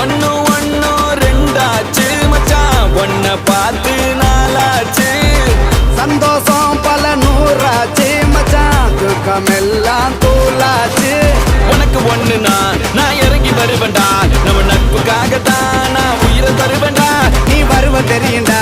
ஒன்னு ஒன்னு ரெண்டாச்சு மச்சான் ஒன்ன பார்த்து நாளாச்சு சந்தோஷம் பல நூறாச்சு மச்சான் துக்கமெல்லாம் தூளாச்சு உனக்கு ஒண்ணுனா நான் இறங்கி வருவேன்டா நம்ம நட்புக்காகத்தான் நான் உயிரை தருவேன்டா நீ வருவ தெரியுண்டா